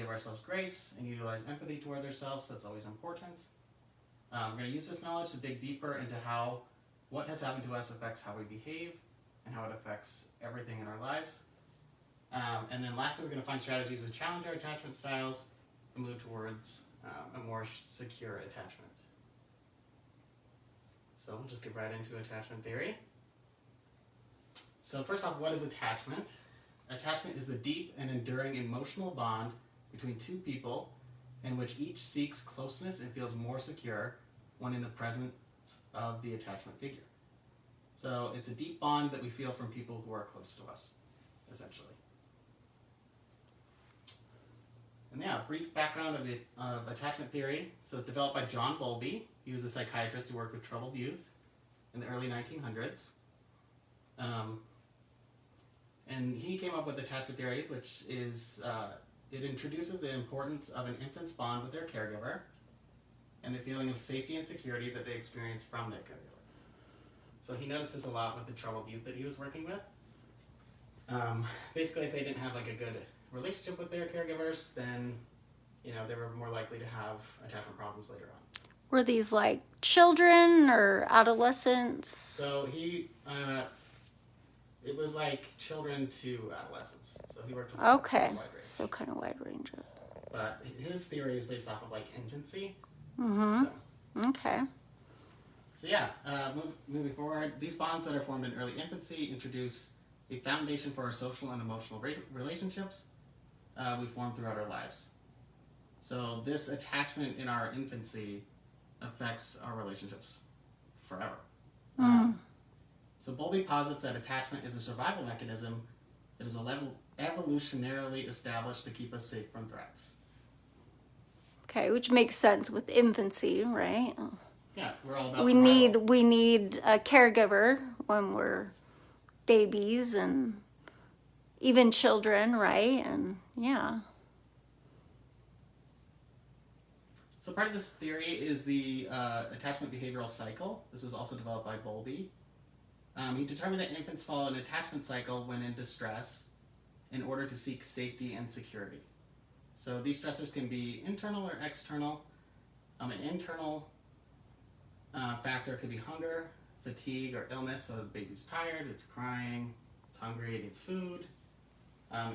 give ourselves grace and utilize empathy toward ourselves. That's always important. We're going to use this knowledge to dig deeper into how what has happened to us affects how we behave and how it affects everything in our lives. And then lastly, we're going to find strategies to challenge our attachment styles and move towards a more secure attachment. So we'll just get right into attachment theory. So first off, what is attachment? Attachment is the deep and enduring emotional bond between two people in which each seeks closeness and feels more secure when in the presence of the attachment figure. So it's a deep bond that we feel from people who are close to us, essentially. And yeah, brief background of attachment theory. So it's developed by John Bowlby. He was a psychiatrist who worked with troubled youth in the early 1900s. And he came up with attachment theory, which is, it introduces the importance of an infant's bond with their caregiver and the feeling of safety and security that they experience from their caregiver. So he noticed this a lot with the troubled youth that he was working with. Basically, if they didn't have like a good relationship with their caregivers, then they were more likely to have attachment problems later on. Were these like children or adolescents? So it was like children to adolescents. So he worked with a wide range. So kind of wide range. But his theory is based off of like infancy. Mm-hmm. So. Okay. So yeah, moving forward, these bonds that are formed in early infancy introduce a foundation for our social and emotional relationships we form throughout our lives. So this attachment in our infancy affects our relationships forever. So Bowlby posits that attachment is a survival mechanism that is evolutionarily established to keep us safe from threats. Okay, which makes sense with infancy, right? Yeah, we're all about survival. We need a caregiver when we're babies and even children, right? And yeah. So part of this theory is the attachment behavioral cycle. This was also developed by Bowlby. He determined that infants follow an attachment cycle when in distress in order to seek safety and security. So these stressors can be internal or external. An internal factor could be hunger, fatigue, or illness. So the baby's tired, it's crying, it's hungry, it needs food.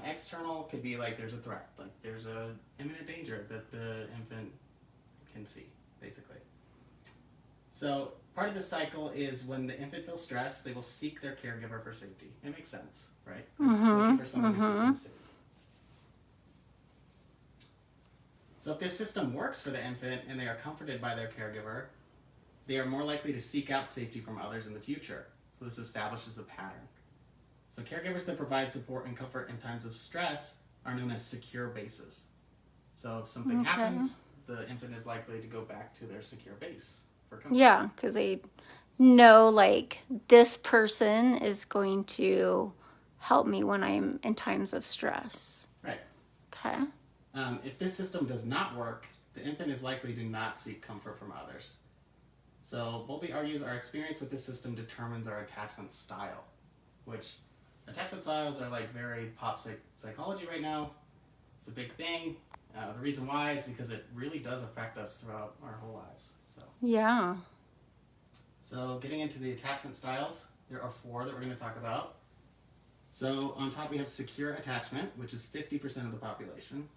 External could be like there's a threat, like there's a imminent danger that the infant can see, basically. So part of the cycle is when the infant feels stressed, they will seek their caregiver for safety. It makes sense, right? Looking for someone to keep them safe. So if this system works for the infant and they are comforted by their caregiver, they are more likely to seek out safety from others in the future. So this establishes a pattern. So caregivers that provide support and comfort in times of stress are known as secure bases. So if something happens, the infant is likely to go back to their secure base for comfort. Yeah, because they know like this person is going to help me when I'm in times of stress. Right. Okay. If this system does not work, the infant is likely to not seek comfort from others. So Bowlby argues our experience with this system determines our attachment style, which attachment styles are like very pop psychology right now. It's a big thing. The reason why is because it really does affect us throughout our whole lives. Yeah. So getting into the attachment styles, there are 4 that we're going to talk about. So on top we have secure attachment, which is 50% of the population.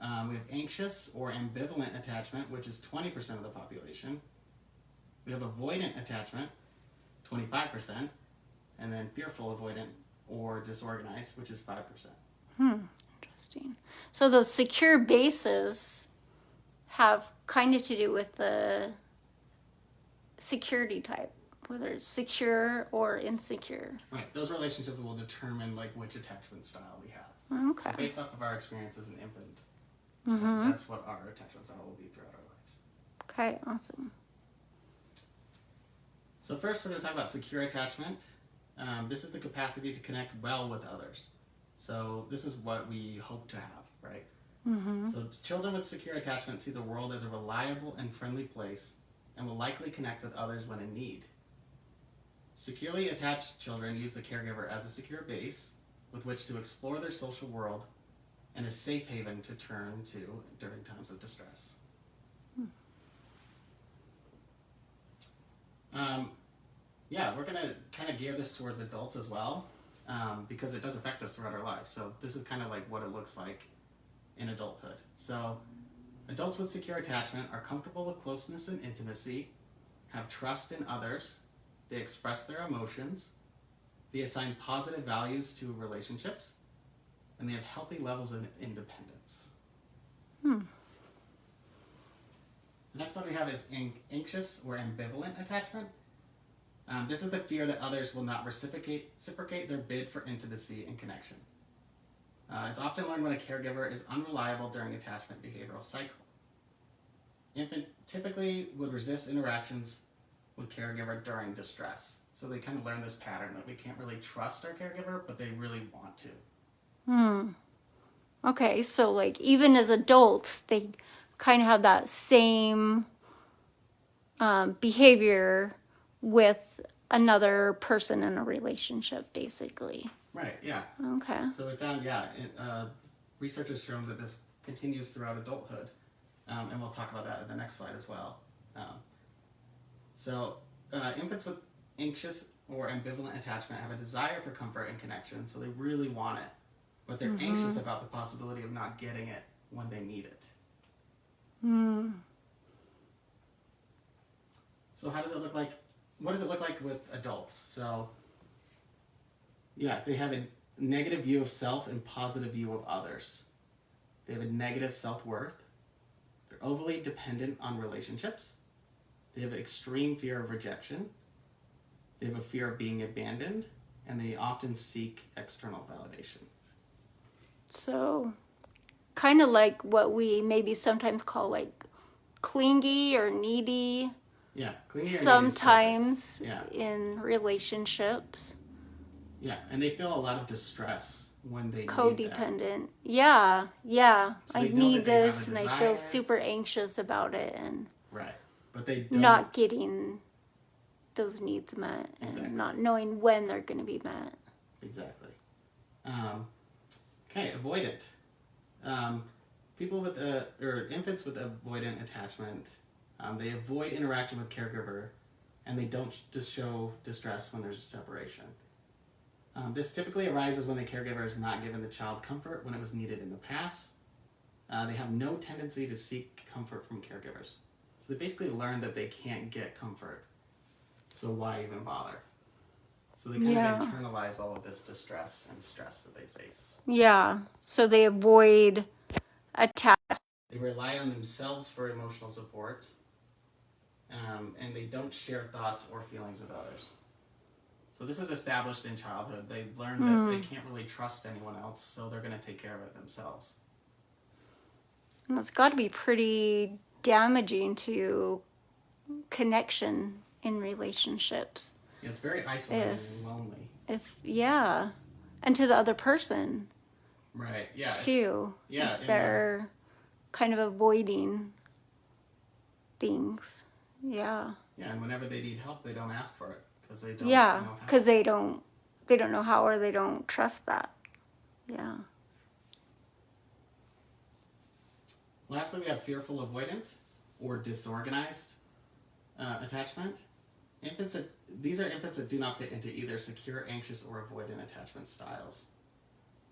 We have anxious or ambivalent attachment, which is 20% of the population. We have avoidant attachment, 25%, and then fearful avoidant or disorganized, which is 5%. Interesting. So those secure bases have kind of to do with the security type, whether it's secure or insecure. Right. Those relationships will determine like which attachment style we have. Okay. So based off of our experience as an infant, that's what our attachment style will be throughout our lives. Okay, awesome. So first we're going to talk about secure attachment. This is the capacity to connect well with others. So this is what we hope to have, right? So children with secure attachment see the world as a reliable and friendly place and will likely connect with others when in need. Securely attached children use the caregiver as a secure base with which to explore their social world and a safe haven to turn to during times of distress. Yeah, we're going to kind of gear this towards adults as well, because it does affect us throughout our lives. So this is kind of like what it looks like in adulthood. So adults with secure attachment are comfortable with closeness and intimacy, have trust in others, they express their emotions, they assign positive values to relationships, and they have healthy levels of independence. The next one we have is anxious or ambivalent attachment. This is the fear that others will not reciprocate their bid for intimacy and connection. It's often learned when a caregiver is unreliable during attachment behavioral cycle. Infant typically would resist interactions with caregiver during distress. So they kind of learn this pattern that we can't really trust our caregiver, but they really want to. Okay, so like even as adults, they kind of have that same behavior with another person in a relationship, basically. Right, yeah. Okay. So we found, research has shown that this continues throughout adulthood. And we'll talk about that in the next slide as well. Infants with anxious or ambivalent attachment have a desire for comfort and connection, so they really want it. But they're anxious about the possibility of not getting it when they need it. So how does it look like? What does it look like with adults? So, yeah, they have a negative view of self and positive view of others. They have a negative self-worth. They're overly dependent on relationships. They have extreme fear of rejection. They have a fear of being abandoned, and they often seek external validation. So, kind of like what we maybe sometimes call like clingy or needy. Yeah, clingy or needy is sometimes perfect. in relationships. Yeah, and they feel a lot of distress when they need that. Codependent. Yeah. So I they know need that they have a this and I feel desire. super anxious about it and Right, but they don't. not getting those needs met Exactly. and not knowing when they're going to be met. Exactly. Okay, avoidant. People with or infants with avoidant attachment, they avoid interaction with caregiver, and they don't just show distress when there's a separation. This typically arises when the caregiver is not given the child comfort when it was needed in the past. They have no tendency to seek comfort from caregivers. So they basically learn that they can't get comfort. So why even bother? So they kind of internalize all of this distress and stress that they face. Yeah. So they avoid attachment. They rely on themselves for emotional support. And they don't share thoughts or feelings with others. So this is established in childhood. They learn that they can't really trust anyone else, so they're going to take care of it themselves. And it's got to be pretty damaging to connection in relationships. Yeah, it's very isolating and lonely. And to the other person. Right, yeah. Too. Yeah. If they're kind of avoiding things. Yeah. Yeah, and whenever they need help, they don't ask for it because they don't Yeah, know how. because they don't know how or they don't trust that. Yeah. Lastly, we have fearful avoidant or disorganized attachment. These are infants that do not fit into either secure, anxious, or avoidant attachment styles.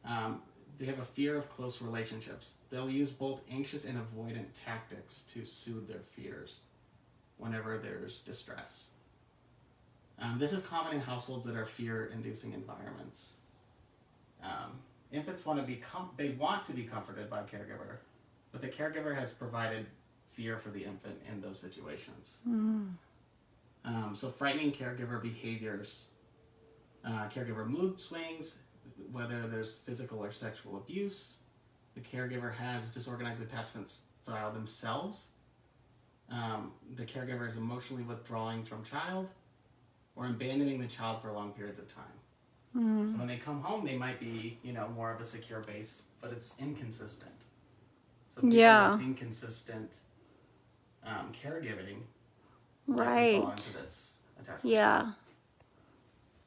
They have a fear of close relationships. They'll use both anxious and avoidant tactics to soothe their fears whenever there's distress. This is common in households that are fear-inducing environments. Infants want to be comforted by a caregiver, but the caregiver has provided fear for the infant in those situations. So frightening caregiver behaviors, caregiver mood swings, whether there's physical or sexual abuse, the caregiver has disorganized attachment style themselves, the caregiver is emotionally withdrawing from child, or abandoning the child for long periods of time. So when they come home, they might be, more of a secure base, but it's inconsistent. So people with inconsistent caregiving Right. fall into this attachment. Yeah.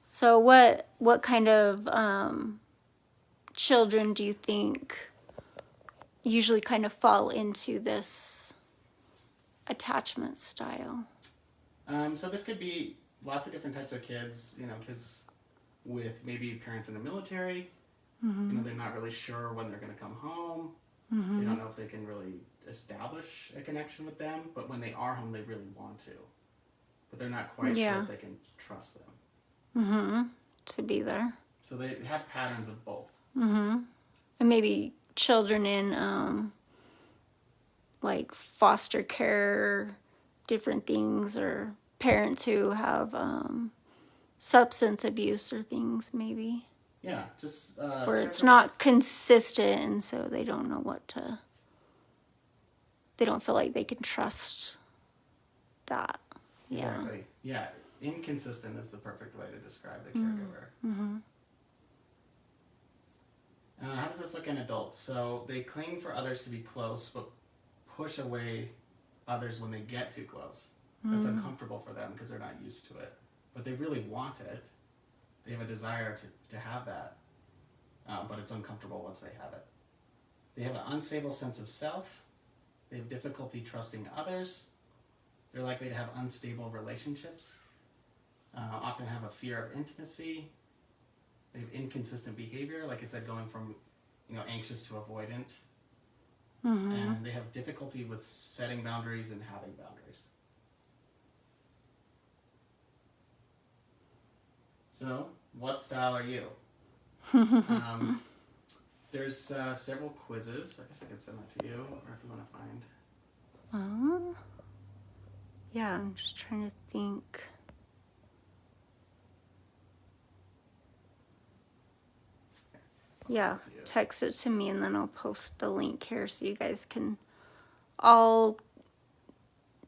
So what kind of children do you think usually kind of fall into this attachment style? So this could be lots of different types of kids. Kids with maybe parents in the military. They're not really sure when they're going to come home. They don't know if they can really establish a connection with them, but when they are home, they really want to. But they're not quite sure if they can trust them. To be there. So they have patterns of both. And maybe children in like foster care, different things, or parents who have substance abuse or things, maybe. Yeah, just where it's not consistent, and so they don't know they don't feel like they can trust that. Exactly. Yeah, inconsistent is the perfect way to describe the caregiver. How does this look in adults? So they cling for others to be close, but push away others when they get too close. That's uncomfortable for them because they're not used to it. But they really want it. They have a desire to have that. But it's uncomfortable once they have it. They have an unstable sense of self. They have difficulty trusting others. They're likely to have unstable relationships. Often have a fear of intimacy. They have inconsistent behavior, like I said, going from anxious to avoidant. And they have difficulty with setting boundaries and having boundaries. So, what style are you? There's several quizzes. I guess I could send that to you, or if you want to find. Yeah, I'm just trying to think. Yeah, text it to me and then I'll post the link here so you guys can all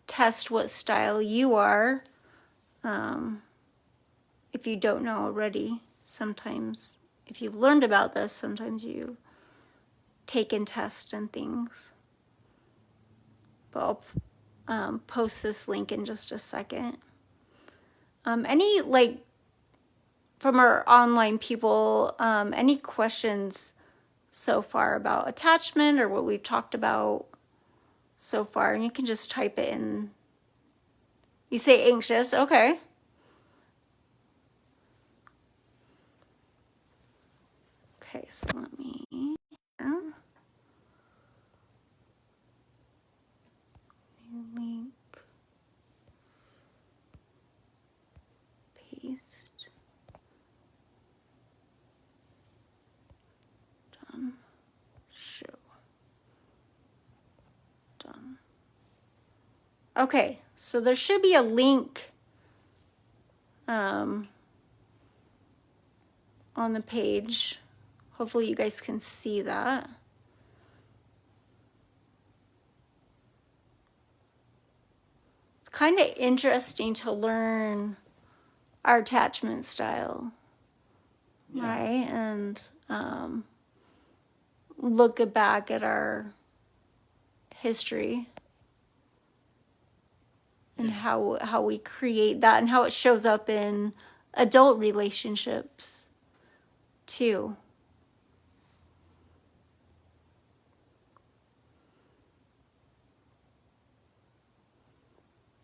test what style you are. If you don't know already, sometimes, if you've learned about this, sometimes you take and test and things. But I'll post this link in just a second. Any, from our online people, any questions so far about attachment or what we've talked about so far? And you can just type it in. You say anxious, okay. Okay, so let me new link, paste, done, show, done. Okay, so there should be a link on the page. Hopefully you guys can see that. It's kind of interesting to learn our attachment style, right? And look back at our history and how we create that and how it shows up in adult relationships too.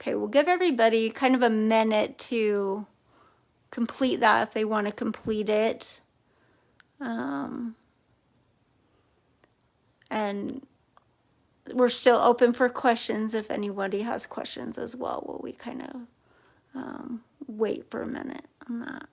Okay, we'll give everybody kind of a minute to complete that if they want to complete it. And we're still open for questions if anybody has questions as well. Will we kind of wait for a minute on that?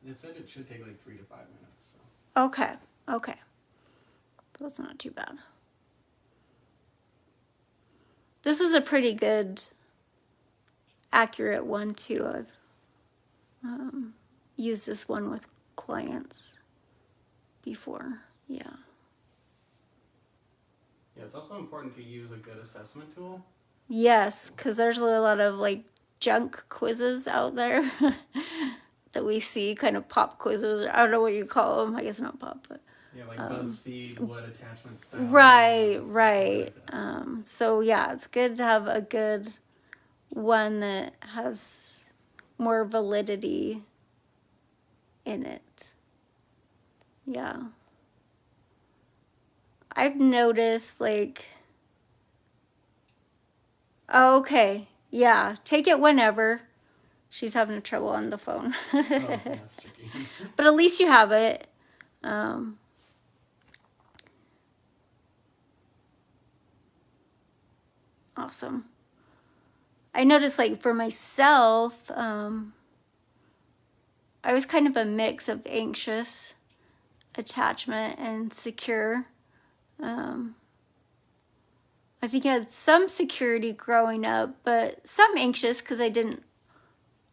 It said it should take like 3 to 5 minutes. So. Okay. So that's not too bad. This is a pretty good, accurate one too. I've used this one with clients before. Yeah, it's also important to use a good assessment tool. Yes, because there's a lot of junk quizzes out there. that we see, kind of pop quizzes. I don't know what you call them. I guess not pop, but Yeah, like BuzzFeed, what attachment style. right, Something right. like that. So yeah, it's good to have a good one that has more validity in it. Yeah. I've noticed like, oh, okay, yeah, take it whenever. She's having trouble on the phone. Oh, yeah, that's tricky. But at least you have it. Awesome. I noticed like for myself, I was kind of a mix of anxious attachment and secure. I think I had some security growing up, but some anxious because I didn't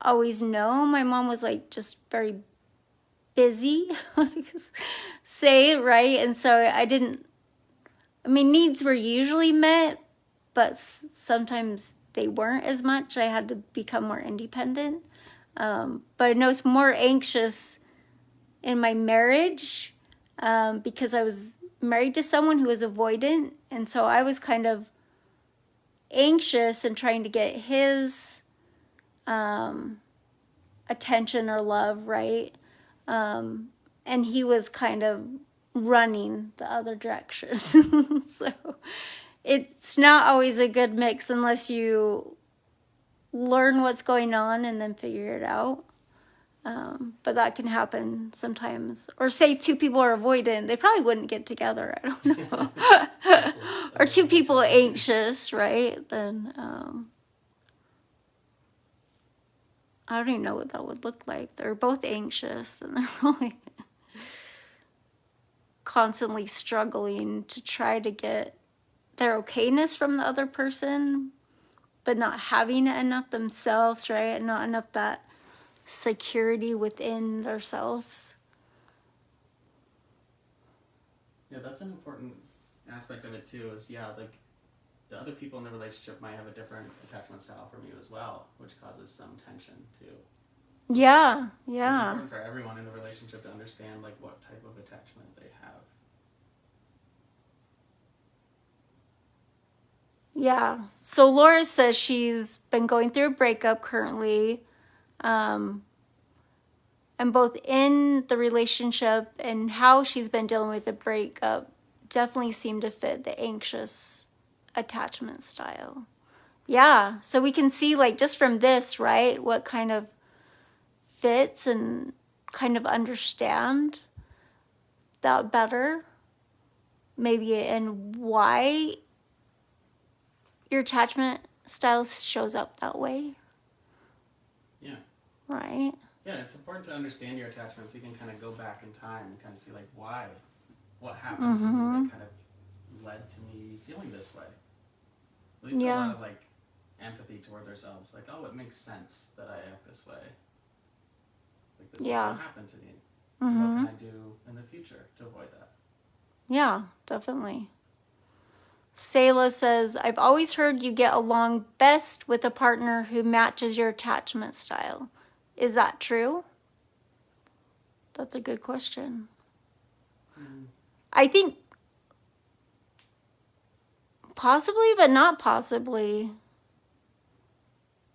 always know. My mom was like just very busy, say, right? And so needs were usually met, but sometimes they weren't as much. I had to become more independent. But I was more anxious in my marriage because I was married to someone who was avoidant. And so I was kind of anxious and trying to get his attention or love, right? And he was kind of running the other direction. So it's not always a good mix unless you learn what's going on and then figure it out. But that can happen sometimes. Or say two people are avoidant, they probably wouldn't get together. I don't know. Or two people anxious, right? Then I don't even know what that would look like. They're both anxious and they're really constantly struggling to try to get their okayness from the other person, but not having it enough themselves, right? Not enough that security within themselves. Yeah, that's an important aspect of it too. Is like the other people in the relationship might have a different attachment style from you as well, which causes some tension too. Yeah, So it's yeah. important for everyone in the relationship to understand like what type of attachment they have. Yeah. So Laura says she's been going through a breakup currently. And both in the relationship and how she's been dealing with the breakup definitely seem to fit the anxious attachment style. Yeah. So we can see like just from this, right, what kind of fits and kind of understand that better. Maybe and why your attachment style shows up that way. Yeah. Right? Yeah, it's important to understand your attachments. So you can kind of go back in time and kind of see like why, what happened to me that kind of led to me feeling this way. It leads to a lot of like empathy towards ourselves. Like, oh, it makes sense that I act this way. Like this is what happened to me. So what can I do in the future to avoid that? Yeah, definitely. Sayla says, I've always heard you get along best with a partner who matches your attachment style. Is that true? That's a good question. I think possibly, but not possibly.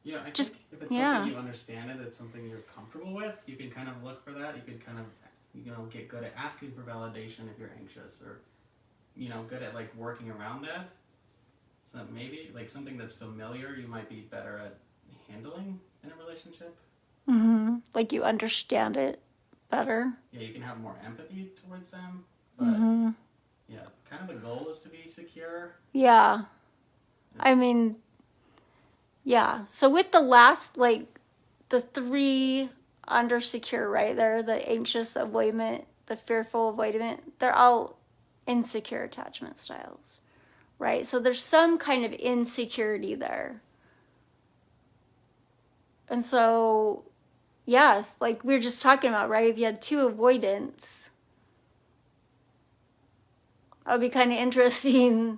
Yeah, I think if it's something you understand it's something you're comfortable with, you can kind of look for that. You can kind of, get good at asking for validation if you're anxious or, good at like working around that. So that maybe like something that's familiar, you might be better at handling in a relationship. Like you understand it better. Yeah, you can have more empathy towards them. But yeah, it's kind of the goal is to be secure. Yeah. I mean, yeah. So with the last, like the three under secure, right there, the anxious avoidant, the fearful avoidant, they're all insecure attachment styles, right? So there's some kind of insecurity there. And so, yes, like we were just talking about, right? If you had two avoidants, that would be kind of interesting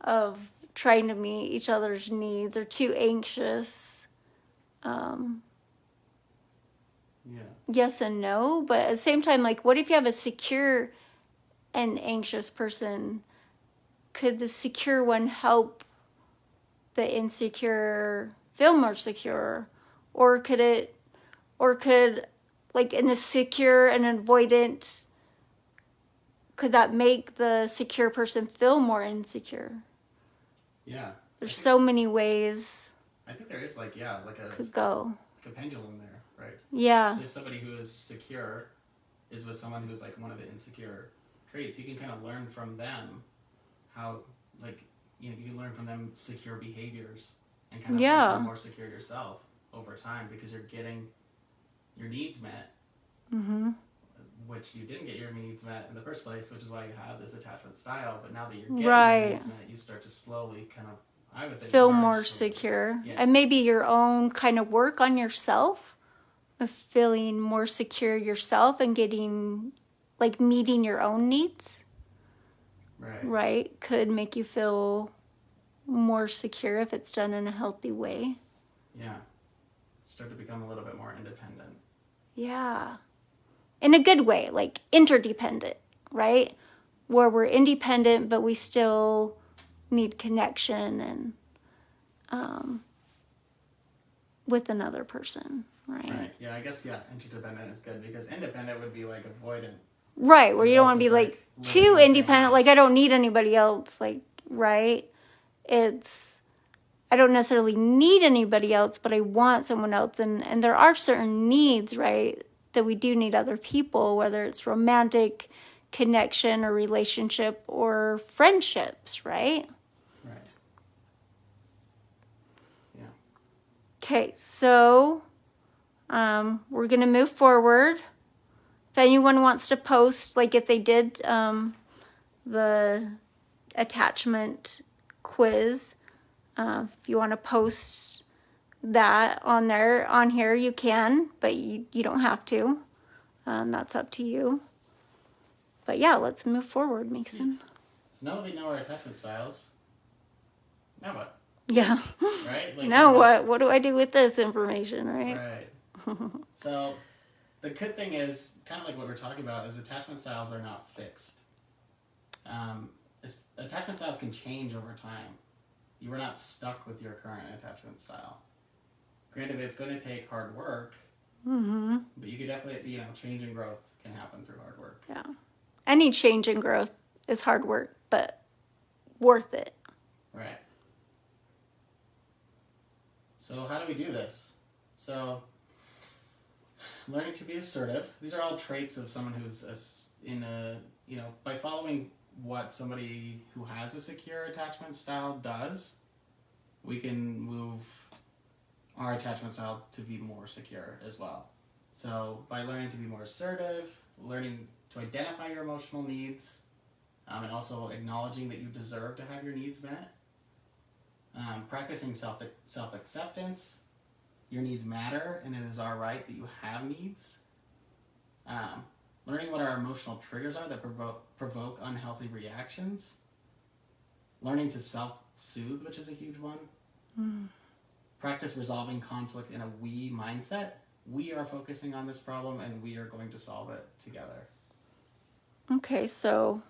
of trying to meet each other's needs or too anxious. yes and no, but at the same time, like, what if you have a secure and anxious person? Could the secure one help the insecure feel more secure? Or could like an insecure and avoidant, could that make the secure person feel more insecure? Yeah. There's so many ways I think there is like could go. like a pendulum there, right? Yeah. So if somebody who is secure is with someone who's like one of the insecure traits, you can kind of learn from them how, like, you can learn from them secure behaviors and kind of become more secure yourself over time because you're getting your needs met, which you didn't get your needs met in the first place, which is why you have this attachment style. But now that you're getting your needs met, you start to slowly kind of, I would think, feel more secure. Yeah. And maybe your own kind of work on yourself of feeling more secure yourself and getting, like, meeting your own needs. Right? Could make you feel more secure if it's done in a healthy way. Yeah. Start to become a little bit more independent. Yeah. In a good way, like interdependent, right? Where we're independent, but we still need connection and with another person, right? Right. Yeah, I guess, interdependent is good because independent would be like avoidant. Right, where you don't want to be like too independent, like I don't need anybody else, like, right? It's, I don't necessarily need anybody else, but I want someone else. And there are certain needs, right, that we do need other people, whether it's romantic connection or relationship or friendships, right? Right. Yeah. Okay, so we're going to move forward. If anyone wants to post, like if they did the attachment quiz, if you want to post that on here, you can, but you don't have to. That's up to you. But yeah, let's move forward, Mason. So now that we know our attachment styles, now what? Yeah. Right? Like, now what? What do I do with this information, right? Right. So the good thing is, kind of like what we're talking about, is attachment styles are not fixed. Attachment styles can change over time. You are not stuck with your current attachment style. Granted, it's going to take hard work, but you could definitely, change and growth can happen through hard work. Yeah. Any change and growth is hard work, but worth it. Right. So how do we do this? So learning to be assertive. These are all traits of someone who's by following what somebody who has a secure attachment style does, we can move our attachment style to be more secure as well. So by learning to be more assertive, learning to identify your emotional needs, and also acknowledging that you deserve to have your needs met, practicing self-acceptance, your needs matter, and it is our right that you have needs. Learning what our emotional triggers are that provoke unhealthy reactions. Learning to self-soothe, which is a huge one. Practice resolving conflict in a we mindset. We are focusing on this problem and we are going to solve it together. Okay, so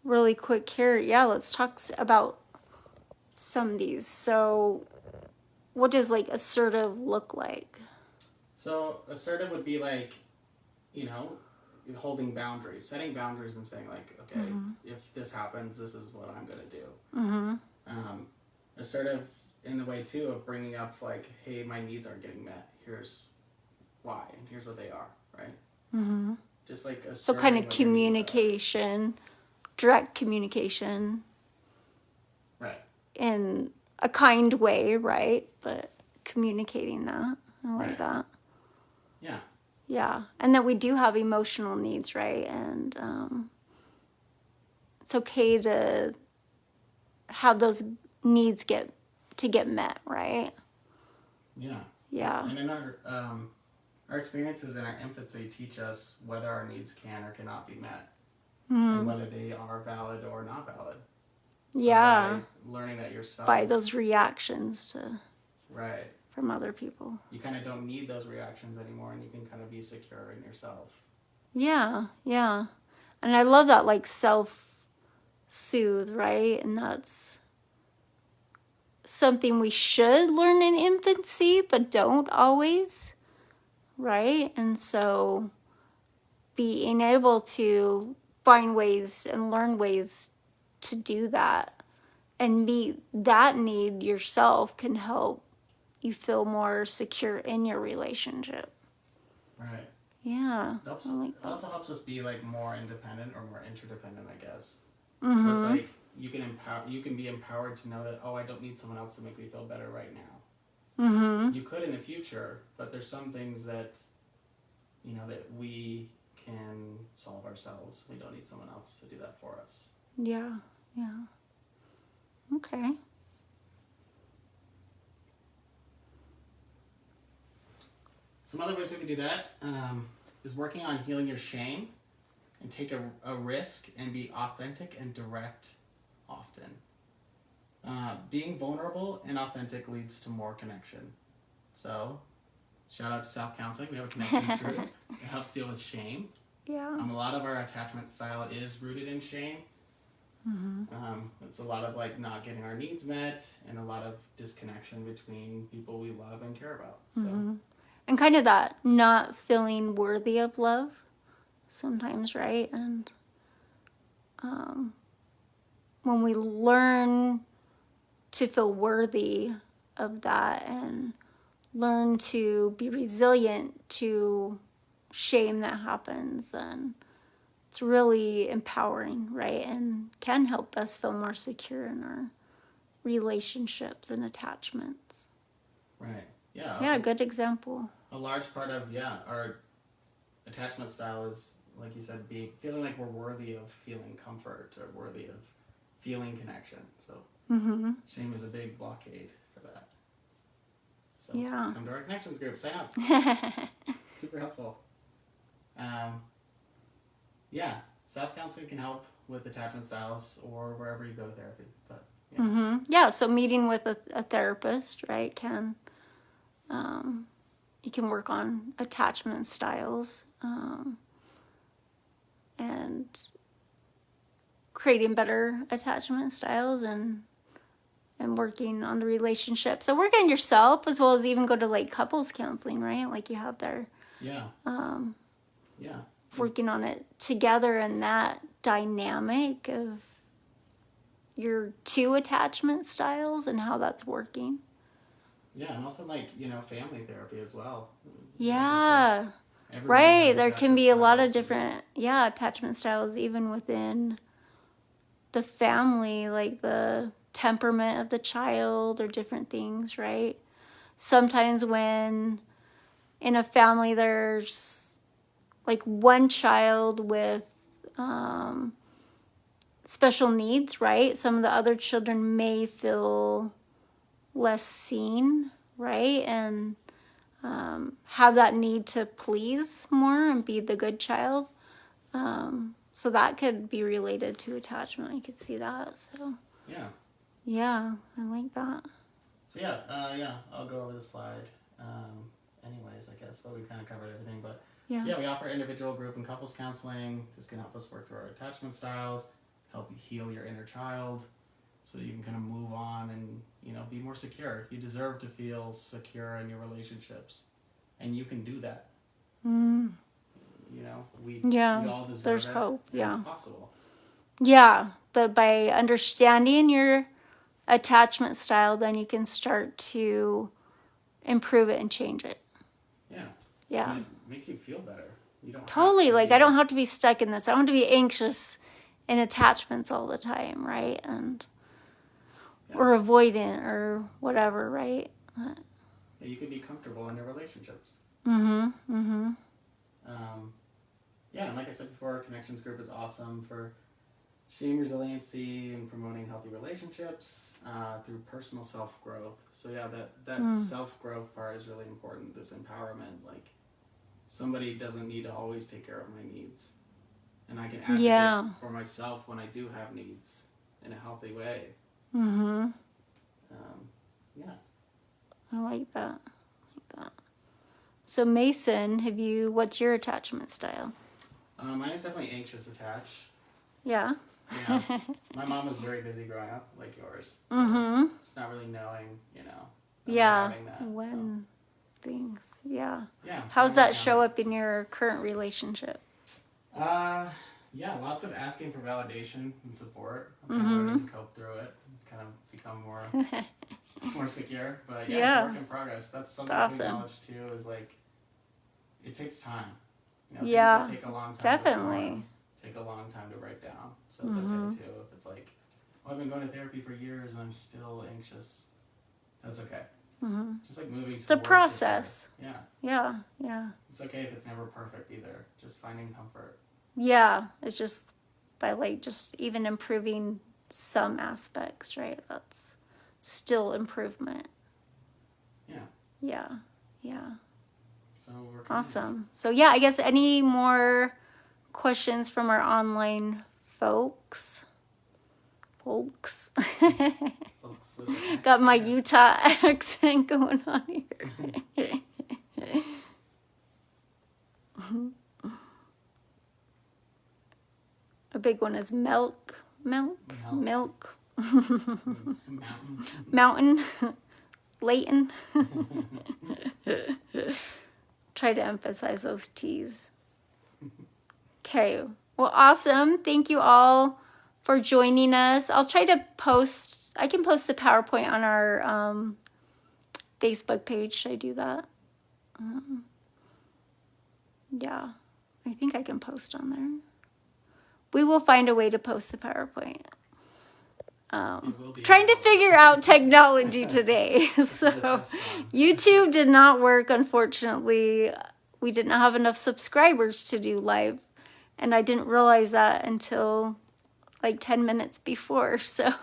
really quick here. Yeah, let's talk about some of these. So what does like assertive look like? So assertive would be like, holding boundaries, setting boundaries and saying like, okay, if this happens, this is what I'm going to do. Assertive in the way too of bringing up like, hey, my needs aren't getting met. Here's why, and here's what they are, right? Just like so kind of communication, direct communication. Right. In a kind way, right? But communicating that. I like that. Yeah. Yeah. And that we do have emotional needs, right? And it's okay to have those needs get met, right? Yeah. Yeah. And in our experiences in our infancy teach us whether our needs can or cannot be met, and whether they are valid or not valid. So yeah. by learning that yourself. By those reactions to. Right. from other people. You kind of don't need those reactions anymore, and you can kind of be secure in yourself. Yeah, yeah. And I love that, like, self-soothe, right? And that's something we should learn in infancy, but don't always, right? And so being able to find ways and learn ways to do that and meet that need yourself can help you feel more secure in your relationship. Right. Yeah, It I like it that. also helps us be like more independent or more interdependent, I guess. So Mm-hmm. it's like you can be empowered to know that, oh, I don't need someone else to make me feel better right now. Mm-hmm. You could in the future, but there's some things that that we can solve ourselves. We don't need someone else to do that for us. Yeah, yeah. Okay. Some other ways we can do that is working on healing your shame and take a risk and be authentic and direct often. Being vulnerable and authentic leads to more connection. So, shout out to Self Counseling. We have a connections group. It helps deal with shame. Yeah. A lot of our attachment style is rooted in shame. Mm-hmm. It's a lot of like not getting our needs met and a lot of disconnection between people we love and care about. So. Mm-hmm. And kind of that not feeling worthy of love sometimes, right? And when we learn to feel worthy of that and learn to be resilient to shame that happens, then it's really empowering, right? And can help us feel more secure in our relationships and attachments. Right. Yeah. Yeah, good example. A large part of our attachment style is, like you said, feeling like we're worthy of feeling comfort or worthy of feeling connection. So shame is a big blockade for that. So Yeah. come to our connections group, sign up. Super helpful. Yeah, self-counseling can help with attachment styles or wherever you go to therapy. But yeah. Yeah, so meeting with a therapist, right, can you can work on attachment styles and creating better attachment styles and working on the relationship. So work on yourself as well as even go to like couples counseling, right? Like you have there. Yeah. Yeah. Working on it together and that dynamic of your two attachment styles and how that's working. Yeah, and also like, family therapy as well. Yeah. Right. There can be a lot of different, attachment styles even within the family, like the temperament of the child or different things, right? Sometimes when in a family there's like one child with special needs, right? Some of the other children may feel less seen, right? And have that need to please more and be the good child. So that could be related to attachment. I could see that. So yeah, I like that. So I'll go over the slide. Anyways, I guess, but we kind of covered everything. But Yeah. So we offer individual, group, and couples counseling. This can help us work through our attachment styles, help you heal your inner child, so you can kind of move on and be more secure. You deserve to feel secure in your relationships, and you can do that. We all deserve there's it. hope. Yeah, it's possible. Yeah, but by understanding your attachment style, then you can start to improve it and change it. Yeah. And it makes you feel better. You don't totally. Like I don't have to be stuck in this. I don't have to be anxious in attachments all the time, right? And or avoidant or whatever, right? You can be comfortable in your relationships. And like I said before, Connections Group is awesome for shame resiliency and promoting healthy relationships through personal self-growth. So that self-growth part is really important, this empowerment. Like, somebody doesn't need to always take care of my needs. And I can advocate for myself when I do have needs in a healthy way. I like that. So Mason, what's your attachment style? Mine is definitely anxious attach. Yeah. Yeah. My mom was very busy growing up, like yours. So Mm-hmm. just not really knowing, Yeah. having that. When things. Yeah. Yeah. How's that show up in your current relationship? Yeah, lots of asking for validation and support. I'm kind of learning to cope through it, kind of become more secure. But yeah, it's a work in progress. That's something to acknowledge too. Is like, it takes time. Things that take a long time. Definitely. Take a long time to write down. So it's okay too. If it's like, well, I've been going to therapy for years and I'm still anxious. That's okay. Just like moving. It's a process. Yeah. Yeah. It's okay if it's never perfect either. Just finding comfort. Yeah. It's just by like just even improving some aspects, right? That's still improvement. Yeah. So we're awesome. So yeah, I guess any more questions from our online folks? Folks. Got my Utah accent going on here. A big one is milk. Mountain. Leighton. Try to emphasize those T's. Okay. Well, awesome. Thank you all for joining us. I'll try to I can post the PowerPoint on our Facebook page. Should I do that? Yeah. I think I can post on there. We will find a way to post the PowerPoint. Trying to figure out technology today. So YouTube did not work, unfortunately. We didn't have enough subscribers to do live. And I didn't realize that until like 10 minutes before. So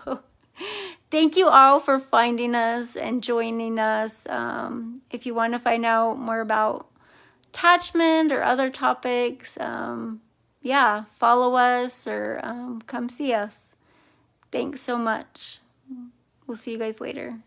thank you all for finding us and joining us. If you want to find out more about attachment or other topics, follow us or come see us. Thanks so much. We'll see you guys later.